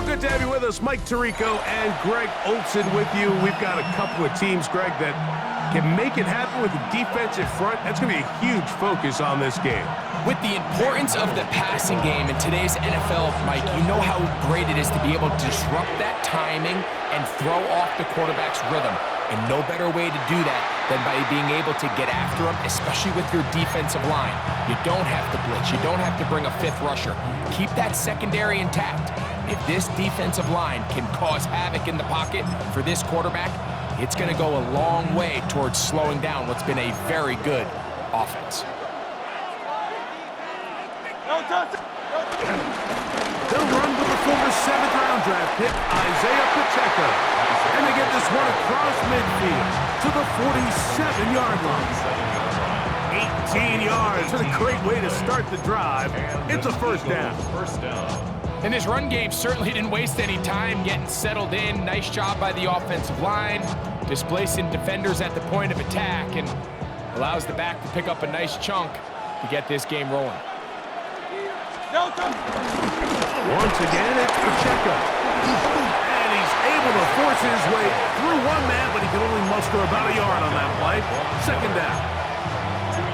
good to have you with us. Mike Tirico and Greg Olson with you. We've got a couple of teams, Greg, that can make it happen with the defensive front. That's going to be a huge focus on this game. With the importance of the passing game in today's NFL, Mike, you know how great it is to be able to disrupt that timing and throw off the quarterback's rhythm. And no better way to do that than by being able to get after them, especially with your defensive line. You don't have to blitz. You don't have to bring a fifth rusher. Keep that secondary intact. If this defensive line can cause havoc in the pocket for this quarterback, it's going to go a long way towards slowing down what's been a very good offense. They'll run with the former 7th-round draft pick, Isaiah Pacheco. And they get this one across midfield to the 47-yard line. 18 yards. It's a great way to start the drive. It's a first down. And this run game certainly didn't waste any time getting settled in. Nice job by the offensive line, displacing defenders at the point of attack, and allows the back to pick up a nice chunk to get this game rolling. Once again, it's Pacheco. And he's able to force his way through one man, but he can only muster about a yard on that play. Second down.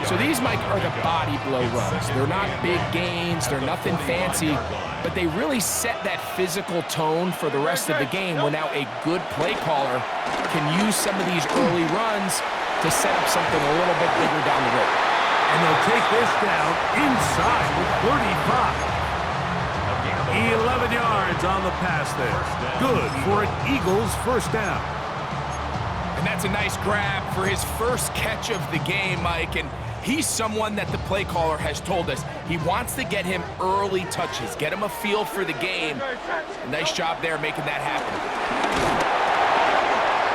So these, Mike, are the body blow runs. They're not big gains. They're nothing fancy, but they really set that physical tone for the rest of the game where now a good play caller can use some of these early runs to set up something a little bit bigger down the road. And they'll take this down inside the 35. 11 yards on the pass there. Good for an Eagles first down. And that's a nice grab for his first catch of the game, Mike. And he's someone that the play caller has told us he wants to get him early touches, get him a feel for the game. A nice job there making that happen.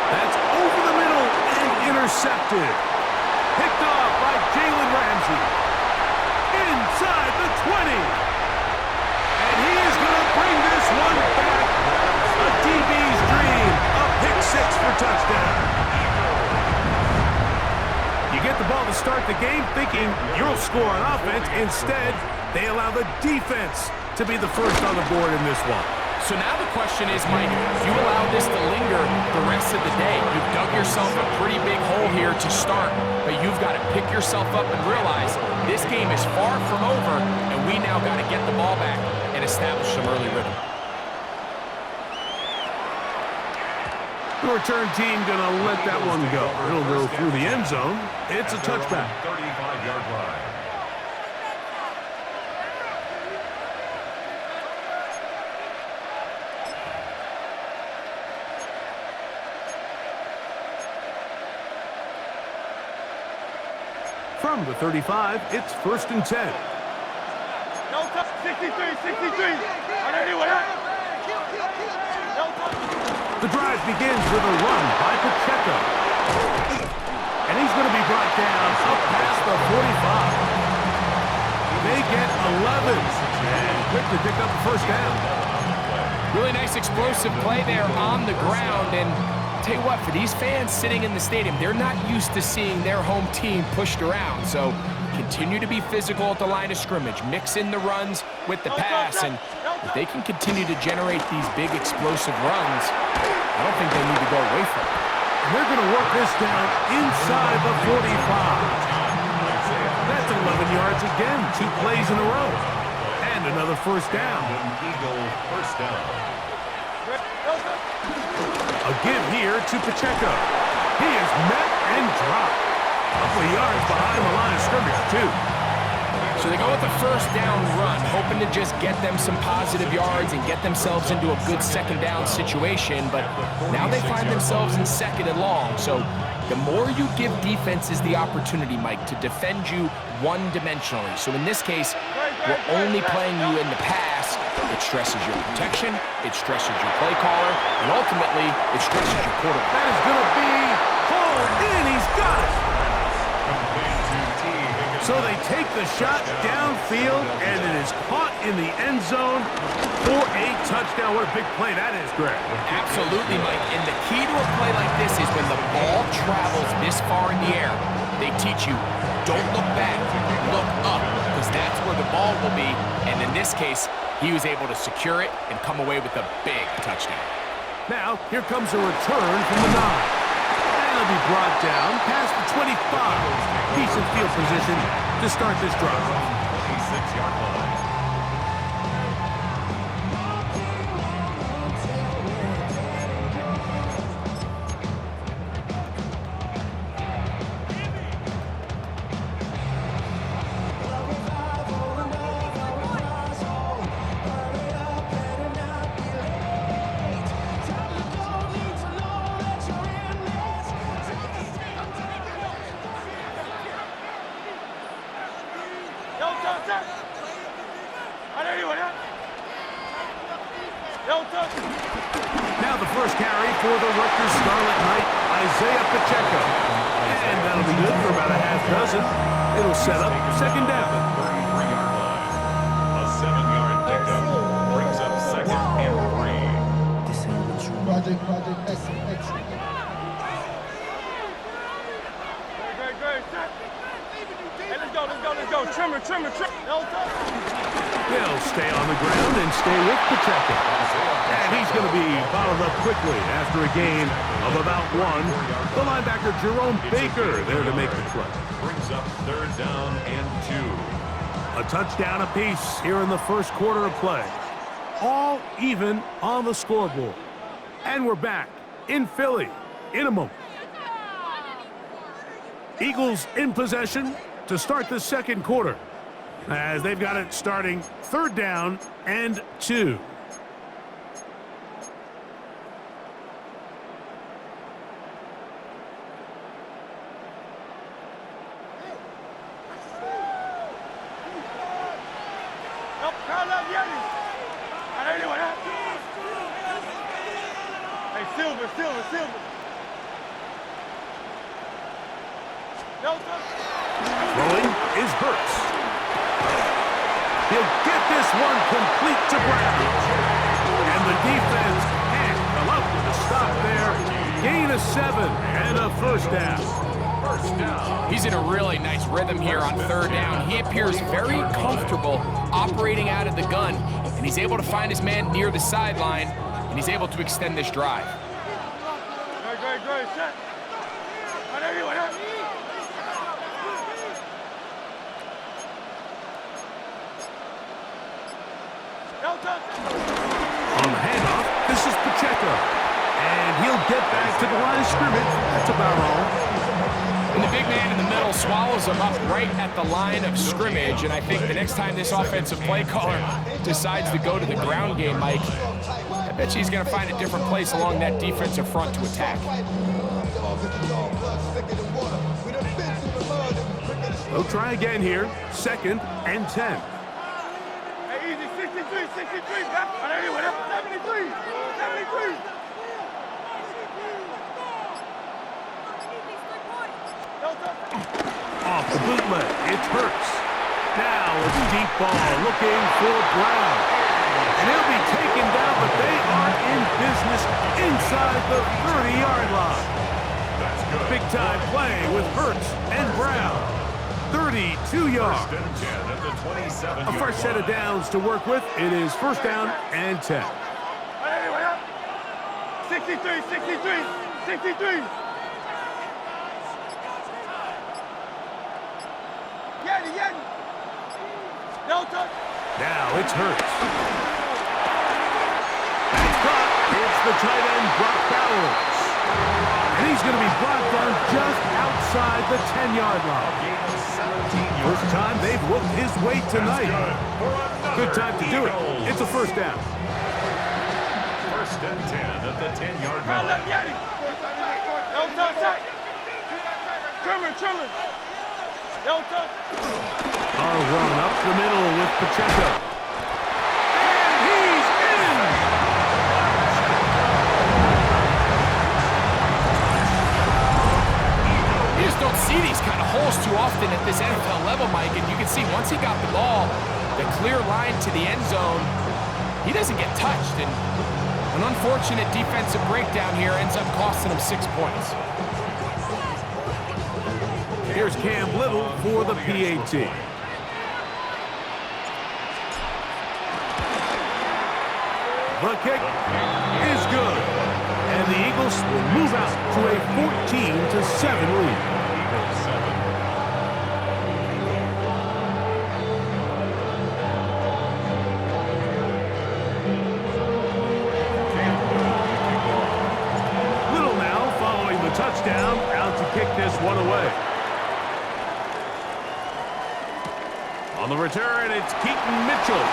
That's over the middle and intercepted. Picked off by Jalen Ramsey. Inside the 20. And he is going to bring this one back. A DB's dream. A pick six for touchdown. You get the ball to start the game thinking you'll score on offense. Instead, they allow the defense to be the first on the board in this one. So now the question is, Mike, if you allow this to linger the rest of the day, you've dug yourself a pretty big hole here to start, but you've got to pick yourself up and realize this game is far from over, and we now got to get the ball back and establish some early rhythm. The return team going to let that one go. It'll go through the end zone. It's a touchback. 35-yard line. From the 35, it's 1st and 10. No touch, 63. The drive begins with a run by Pacheco. And he's going to be brought down up past the 45. They get 11. And quick to pick up the first down. Really nice explosive play there on the ground. And tell you what, for these fans sitting in the stadium, they're not used to seeing their home team pushed around. So continue to be physical at the line of scrimmage. Mix in the runs with the pass. And if they can continue to generate these big explosive runs, I don't think they need to go away from it. And they're going to work this down inside the 45. That's 11 yards again. 2 plays in a row. And another first down. Eagle first down. A give here to Pacheco. He is met and dropped. A couple of yards behind the line of scrimmage, too. So they go with the first down run, hoping to just get them some positive yards and get themselves into a good second down situation, but now they find themselves in 2nd and long. So the more you give defenses the opportunity, Mike, to defend you one-dimensionally. So in this case, we're only playing you in the pass. It stresses your protection, it stresses your play caller, and ultimately, it stresses your quarterback. That is going to be hauled in. He's got it. So they take the shot downfield, and it is caught in the end zone for a touchdown. What a big play that is, Greg. Absolutely, Mike. And the key to a play like this is when the ball travels this far in the air, they teach you, don't look back, look up, because that's where the ball will be. And in this case, He was able to secure it and come away with a big touchdown. Now, here comes a return from the 9. And it'll be brought down past the 25. Decent field position to start this drive. 26-yard line. Now the first carry for the Rutgers Scarlet Knight, Isaiah Pacheco. And that'll be good for about a half dozen. It'll set up second down. 33-yard line. A 7-yard pickup brings up second and 3. Project, excellent. Great. Hey, let's go. Trimmer. They'll stay on the ground and stay with Pacheco. And he's going to be bottled up quickly after a gain of about 1. The linebacker, Jerome Baker, there to make the play. Brings up third down and 2. A touchdown apiece here in the first quarter of play. All even on the scoreboard. And we're back in Philly in a moment. Eagles in possession to start the second quarter, as they've got it starting third down and 2. Hey, Silver. Throwing is Hurts. He'll get this one complete to Brown. And the defense can't come up with a stop there. Gain of 7 and a first down. First down. He's in a really nice rhythm here on third down. He appears very comfortable operating out of the gun, and he's able to find his man near the sideline, and he's able to extend this drive. Great. Set. On the handoff, this is Pacheco. And he'll get back to the line of scrimmage. That's about all. And the big man in the middle swallows him up right at the line of scrimmage. And I think the next time this offensive play caller decides to go to the ground game, Mike, I bet you he's going to find a different place along that defensive front to attack. They'll try again here. Second and 10. Hey, easy. 63. 73. Off the bootleg, it's Hurts. Now a deep ball looking for Brown. And he'll be taken down, but they are in business inside the 30-yard line. That's good. Big-time play with Hurts and Brown. 32 yards. First and 10 at the 27. A fresh set of downs to work with. It is first down and 10. 63. Yeti. No touch. Now it's Hurts. That's caught. It's the tight end, Brock Bowers. And he's going to be brought down just outside the 10-yard line. First time they've whooped his weight tonight. Good time to do it. It's a first down. First and 10 at the 10-yard line. Yeti. No touch. Trimmer. No touch. A run up the middle with Pacheco. And he's in! You just don't see these kind of holes too often at this NFL level, Mike, and you can see once he got the ball, the clear line to the end zone, he doesn't get touched, and an unfortunate defensive breakdown here ends up costing him 6 points. Here's Cam Little for the PAT. The kick is good. And the Eagles will move out to a 14-7 lead. Eagles 7. Little now following the touchdown, out to kick this one away. On the return, it's Keaton Mitchell.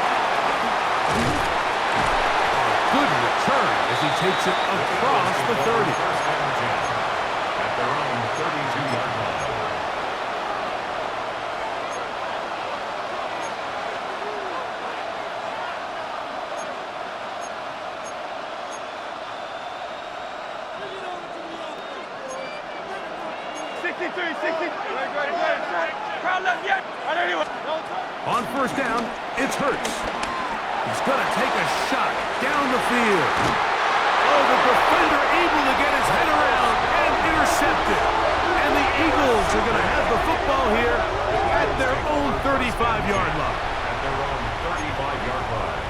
Good return as he takes it across the 30. First down 10 at their own 32-yard line. On first down, it's Hurts. He's going to take a shot down the field. Oh, the defender able to get his head around and intercepted. And the Eagles are going to have the football here at their own 35-yard line. At their own 35-yard line.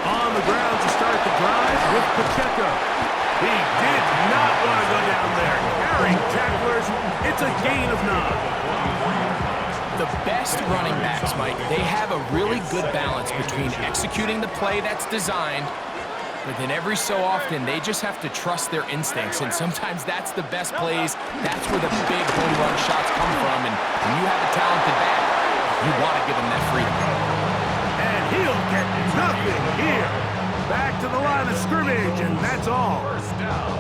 On the ground to start the drive with Pacheco. He did not want to go down there. Carrying tacklers, it's a gain of 9. The best running backs, Mike, they have a really good balance between executing the play that's designed, but then every so often they just have to trust their instincts, and sometimes that's the best plays. That's where the big home run shots come from, and when you have a talented back, you want to give them that freedom. And he'll get nothing here. Back to the line of scrimmage, and that's all. First down.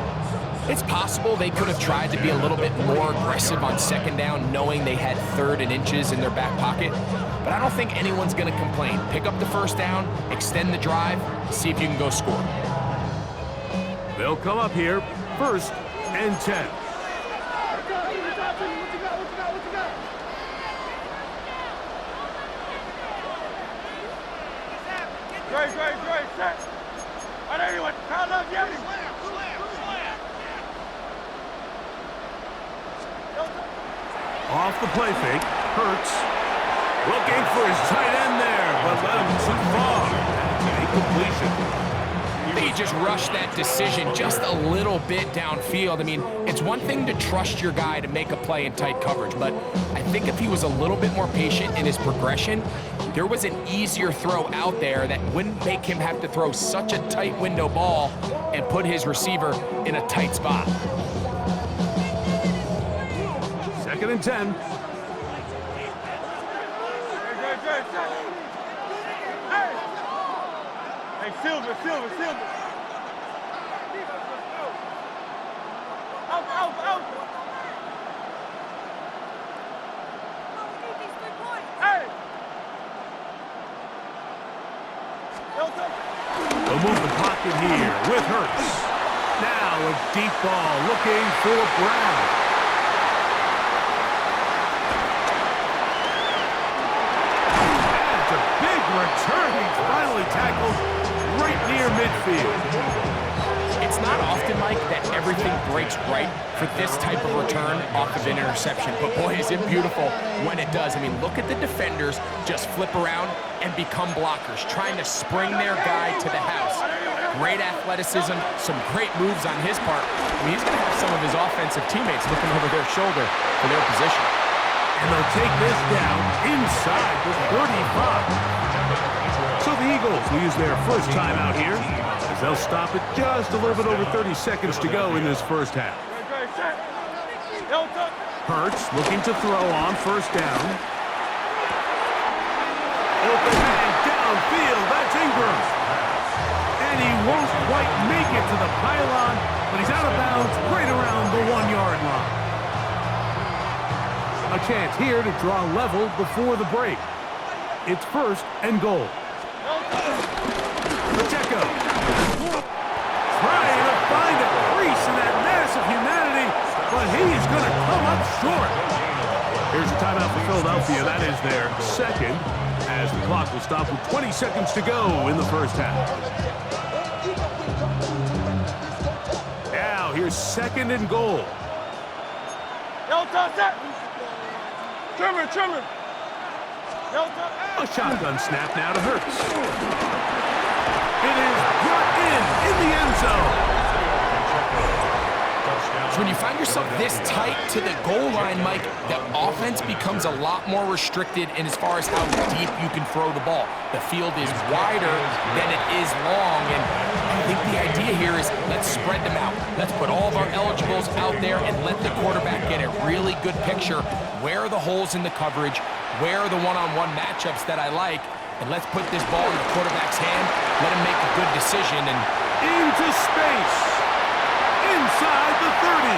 It's possible they could have tried to be a little bit more aggressive on second down, knowing they had 3rd and inches in their back pocket. But I don't think anyone's going to complain. Pick up the first down, extend the drive, see if you can go score. They'll come up here, 1st and 10. Off the play fake, Hurts looking for his tight end there, but let him too far. That's an incompletion. They just rushed that decision just a little bit downfield. I mean, it's one thing to trust your guy to make a play in tight coverage, but I think if he was a little bit more patient in his progression, there was an easier throw out there that wouldn't make him have to throw such a tight window ball and put his receiver in a tight spot. 2nd and 10. Hey, Silver. Out. Hey! They'll move the pocket here with Hurts. Now a deep ball looking for Brown. That's a big return. He's finally tackled right near midfield. It's not often, Mike, that everything breaks right for this type of return off of an interception. But boy, is it beautiful when it does. I mean, look at the defenders just flip around and become blockers, trying to spring their guy to the house. Great athleticism, some great moves on his part. I mean, he's going to have some of his offensive teammates looking over their shoulder for their position. And they'll take this down inside the 35. So the Eagles will use their first time out here, as they'll stop it just a little bit over 30 seconds to go in this first half. Hurts looking to throw on first down. Open man downfield, that's Ingram. And he won't quite make it to the pylon, but he's out of bounds right around the 1-yard line. A chance here to draw level before the break. It's 1st and goal. Pacheco trying to find a crease in that mass of humanity, but he is going to come up short. Here's a timeout for Philadelphia. That is their second, as the clock will stop with 20 seconds to go in the first half. Now, here's second and goal. Yo, touch that. Trimmer. Yo, touch. A shotgun snap now to Hurts. It is brought in the end zone. So when you find yourself this tight to the goal line, Mike, the offense becomes a lot more restricted in as far as how deep you can throw the ball. The field is wider than it is long, and I think the idea here is let's spread them out. Let's put all of our eligibles out there and let the quarterback get a really good picture. Where are the holes in the coverage? Where are the one-on-one matchups that I like? And let's put this ball in the quarterback's hand, let him make a good decision, and Into space. Inside the 30.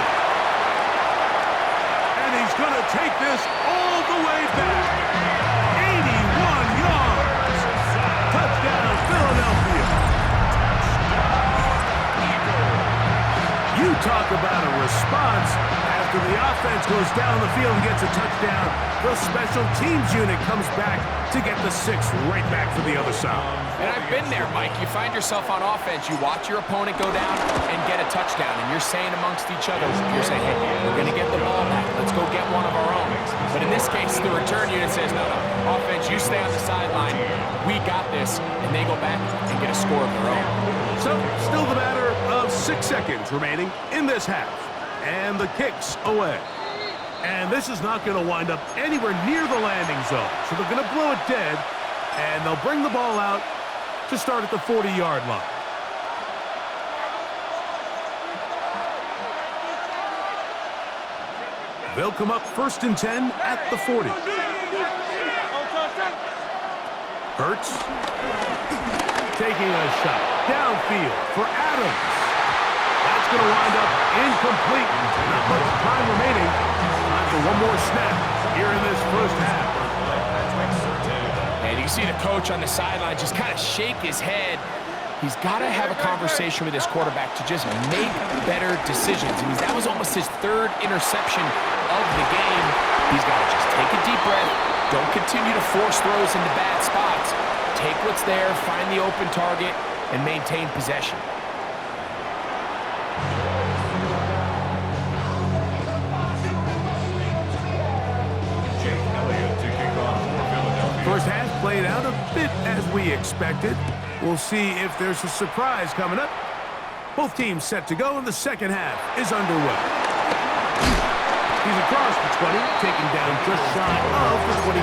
And he's going to take this all the way back. 81 yards. Touchdown, Philadelphia. You talk about a response. After the offense goes down the field and gets a touchdown, the special teams unit comes back to get the 6 right back for the other side. And I've been there, Mike. You find yourself on offense, you watch your opponent go down and get a touchdown, and you're saying amongst each other, you're saying, hey, we're going to get the ball back. Let's go get one of our own. But in this case, the return unit says, no. Offense, you stay on the sideline. We got this. And they go back and get a score of their own. So, still the matter of 6 seconds remaining in this half. And the kick's away. And this is not going to wind up anywhere near the landing zone. So they're going to blow it dead, and they'll bring the ball out to start at the 40-yard line. They'll come up 1st and 10 at the 40. Hurts taking a shot downfield for Adams. That's going to wind up incomplete. Not much time remaining. Time for one more snap here in this first half. And you can see the coach on the sideline just kind of shake his head. He's got to have a conversation with his quarterback to just make better decisions. I mean, that was almost his 3rd interception of the game. He's got to just take a deep breath. Don't continue to force throws into bad spots. Take what's there, find the open target, and maintain possession. First half played out a bit as we expected. We'll see if there's a surprise coming up. Both teams set to go, and the second half is underway. He's across the 20, taken down just shy of the 25.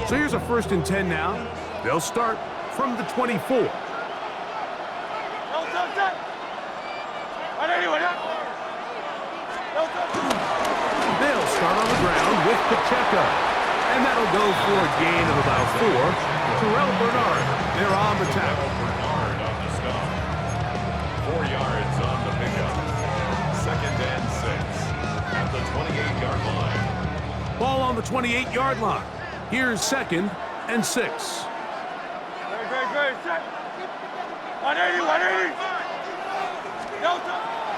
So here's a 1st and 10 now. They'll start from the 24. They'll start on the ground with Pacheco. And that'll go for a gain of about 4. Terrell Bernard, they're on the tackle. Bernard on the stop. 4 yards on the pickup. 2nd and 6 at the 28-yard line. Ball on the 28-yard line. Here's 2nd and 6. Great. 180.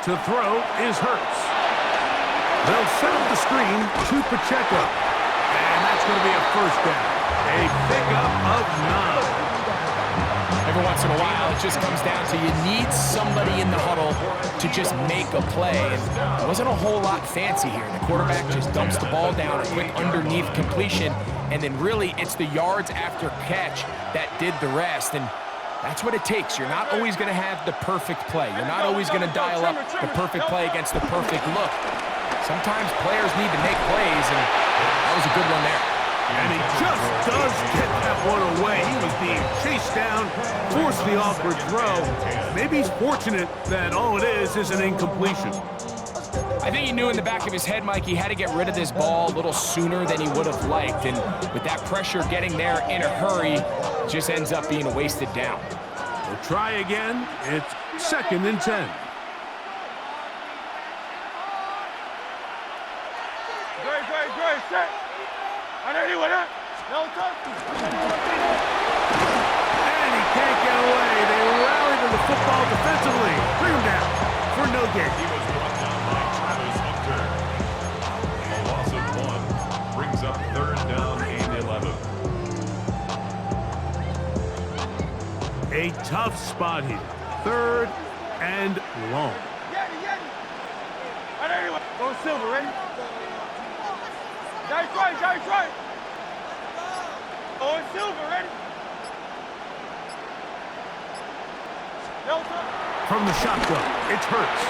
To throw is Hurts. They'll set up the screen to Pacheco. And that's going to be a 1st down. A pickup of 9. Every once in a while, it just comes down to you need somebody in the huddle to just make a play. And it wasn't a whole lot fancy here. The quarterback just dumps the ball down, a quick underneath completion, and then really it's the yards after catch that did the rest. And that's what it takes. You're not always going to have the perfect play. You're not always going to dial up the perfect play against the perfect look. Sometimes players need to make plays, and that was a good one there. And he just does get that one away. He was being chased down, forced the awkward throw. Maybe he's fortunate that all it is an incompletion. I think he knew in the back of his head, Mike, he had to get rid of this ball a little sooner than he would have liked. And with that pressure getting there in a hurry, it just ends up being a wasted down. We'll try again. It's 2nd and 10. Great. Set. 180 with it. No touch. And he can't get away. They football defensively. Bring him down for no gain. He was brought down by Travis Hunter. A loss of 1 brings up 3rd down and 11. A tough spot here. 3rd and long. And anyway, go Silver, ready? Nice right. Oh, Silver, ready? Delta. From the shotgun, it's Hurts.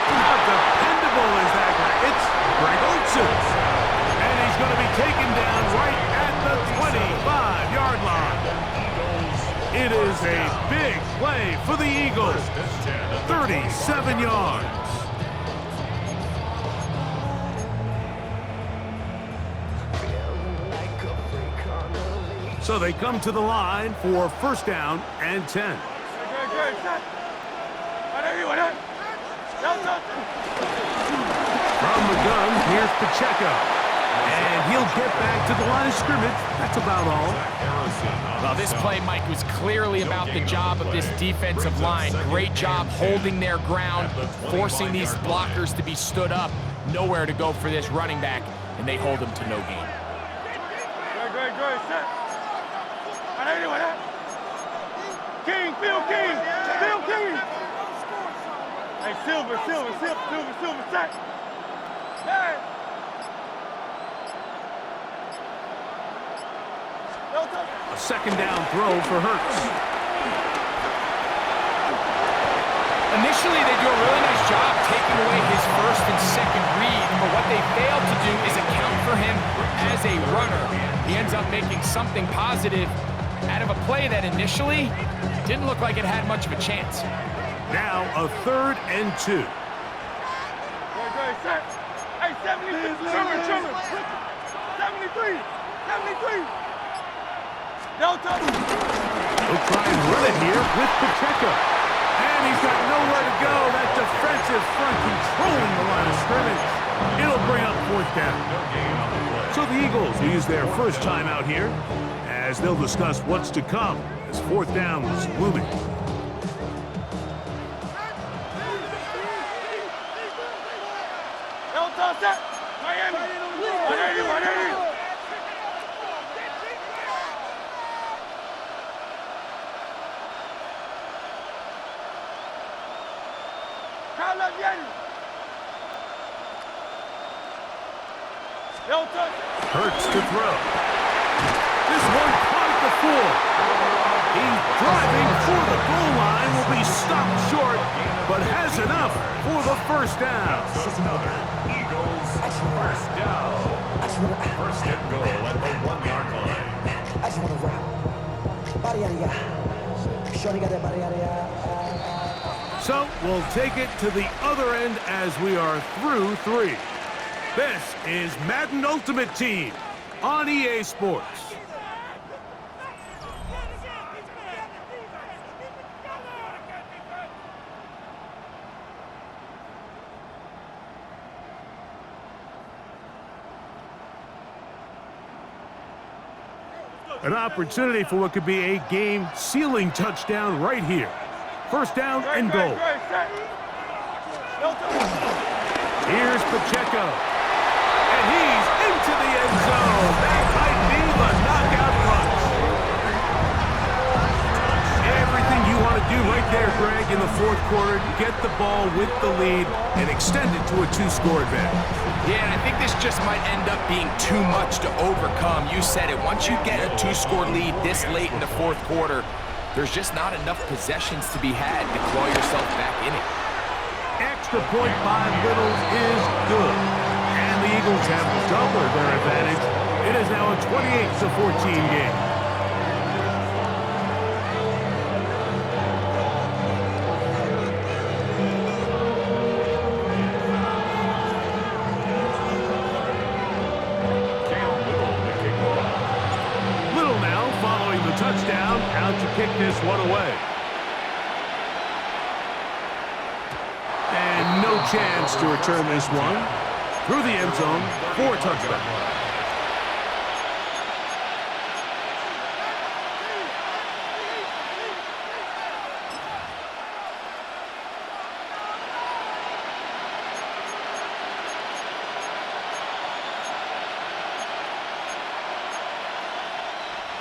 How dependable is that guy? It's Greg Olsen. And he's going to be taken down right at the 25-yard line. It is a big play for the Eagles. 37 yards. So they come to the line for 1st down and 10. Good, set. And anyway, Delta. From the gun, here's Pacheco. And he'll get back to the line of scrimmage. That's about all. Well, this play, Mike, was clearly about the job of this defensive line. Great job holding their ground, forcing these blockers to be stood up. Nowhere to go for this running back, and they hold him to no gain. Good, set. And anyway, King, Phil King. Hey, Silver, set. Hey. Delta. A 2nd down throw for Hurts. Initially, they do a really nice job taking away his 1st and 2nd read, but what they failed to do is account for him as a runner. He ends up making something positive out of a play that initially didn't look like it had much of a chance. Now a 3rd and 2. Good, set. Hey, 73, Trimmer. 73. Delta. He'll try and run it here with Pacheco. And he's got nowhere to go. That defensive front controlling the line of scrimmage. It'll bring up 4th down. So the Eagles use their 1st time out here as they'll discuss what's to come as 4th down is looming. Delta, set. Miami. 180. Delta. Hurts to throw. This one caught at the 4. He's driving for the goal line, will be stopped short, but has enough for the 1st down. Another Eagles 1st down. 1st and goal at the 1-yard line. I just want to rap. Shorty got that body out of. So we'll take it to the other end as we are through 3. This is Madden Ultimate Team on EA Sports. An opportunity for what could be a game-sealing touchdown right here. 1st down and goal. Here's Pacheco. And he's into the end zone. That might be the knockout punch. Everything you want to do right there, Greg, in the 4th quarter. Get the ball with the lead and extend it to a 2-score advantage. Yeah, and I think this just might end up being too much to overcome. You said it. Once you get a 2-score lead this late in the 4th quarter, there's just not enough possessions to be had to claw yourself back in it. Extra point by Little is good. And the Eagles have doubled their advantage. It is now a 28-14 game. Little now following the touchdown, out to kick this one away. And no chance to return this one. Through the end zone for a touchdown.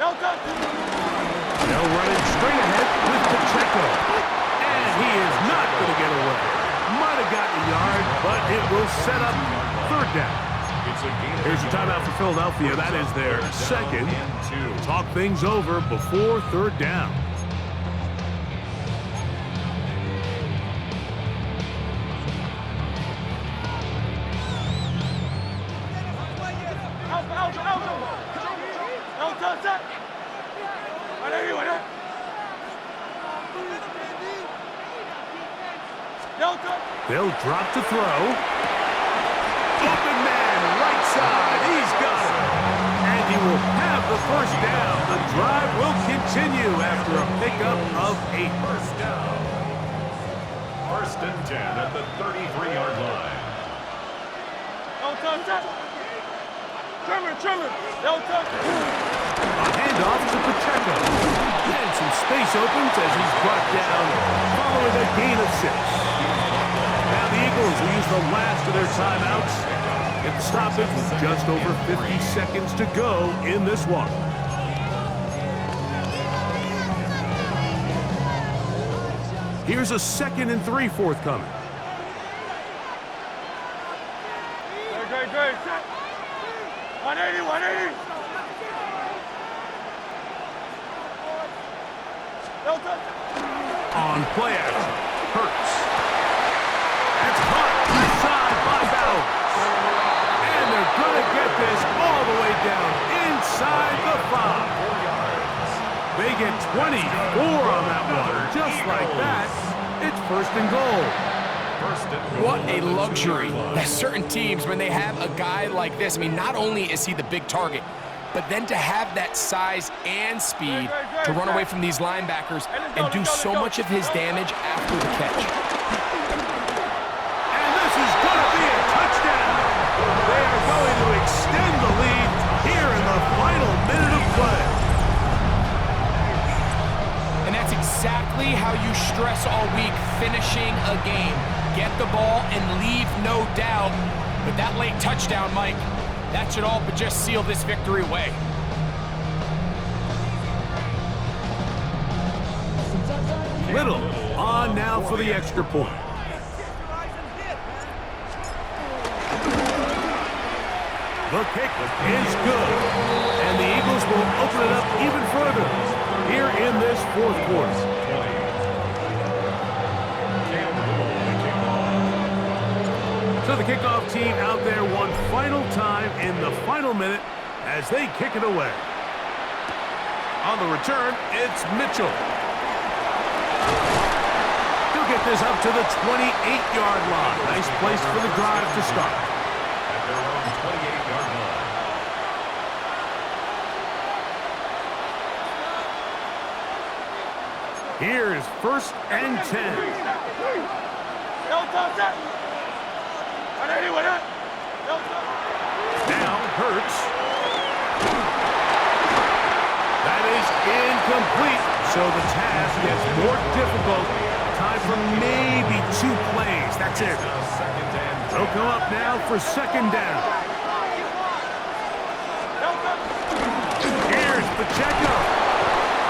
No touch. They'll run it straight ahead with Pacheco. And he is not going to get away. Might have gotten a yard, but it will set up third down. Here's your timeout for Philadelphia. That is their second. Talk things over before third down. They'll drop to throw. Open man, right side. He's got it. And he will have the first down. The drive will continue after a pickup of 8. First down. 1st and 10 at the 33-yard line. Trimmer. No touch. A handoff to Pacheco. And some space opens as he's brought down following a gain of 6. Now the Eagles will use the last of their timeouts. Get the stoppage with just over 50 seconds to go in this one. Here's a 2nd and 3 forthcoming. Great. 180. No touch. On play action, Hurts. That's caught inside by Bowers. And they're going to get this all the way down inside the 5. They get 24 on that one. Just like that, it's 1st and goal. What a luxury. There's certain teams, when they have a guy like this, I mean, not only is he the big target, but then to have that size and speed to run away from these linebackers and do so much of his damage after the catch. And this is going to be a touchdown. They are going to extend the lead here in the final minute of play. And that's exactly how you stress all week, finishing a game. Get the ball and leave no doubt. But that late touchdown, Mike, that should all but just seal this victory away. Little on now for the extra point. The kick is good. And the Eagles will open it up even further here in this 4th quarter. So the kickoff team out there one final time in the final minute as they kick it away. On the return, it's Mitchell. He'll get this up to the 28-yard line. Nice place for the drive to start. At their own 28-yard line. Here's 1st and 10. No touch. Now Hurts. That is incomplete. So the task gets more difficult. Time for maybe 2 plays. That's it. They'll come up now for 2nd down. Here's Pacheco.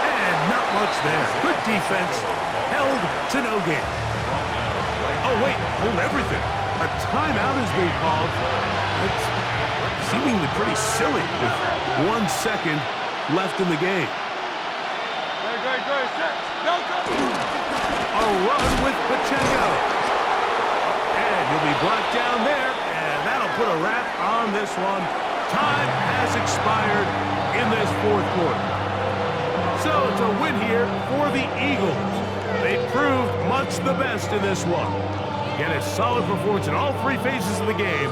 And not much there. Good defense. Held to no gain. Oh, wait. Hold everything. A timeout has been called. It's seemingly pretty silly with 1 second left in the game. A run with Pacheco. And he'll be brought down there, and that'll put a wrap on this one. Time has expired in this 4th quarter. So it's a win here for the Eagles. They proved much the best in this one. Get a solid performance in all 3 phases of the game.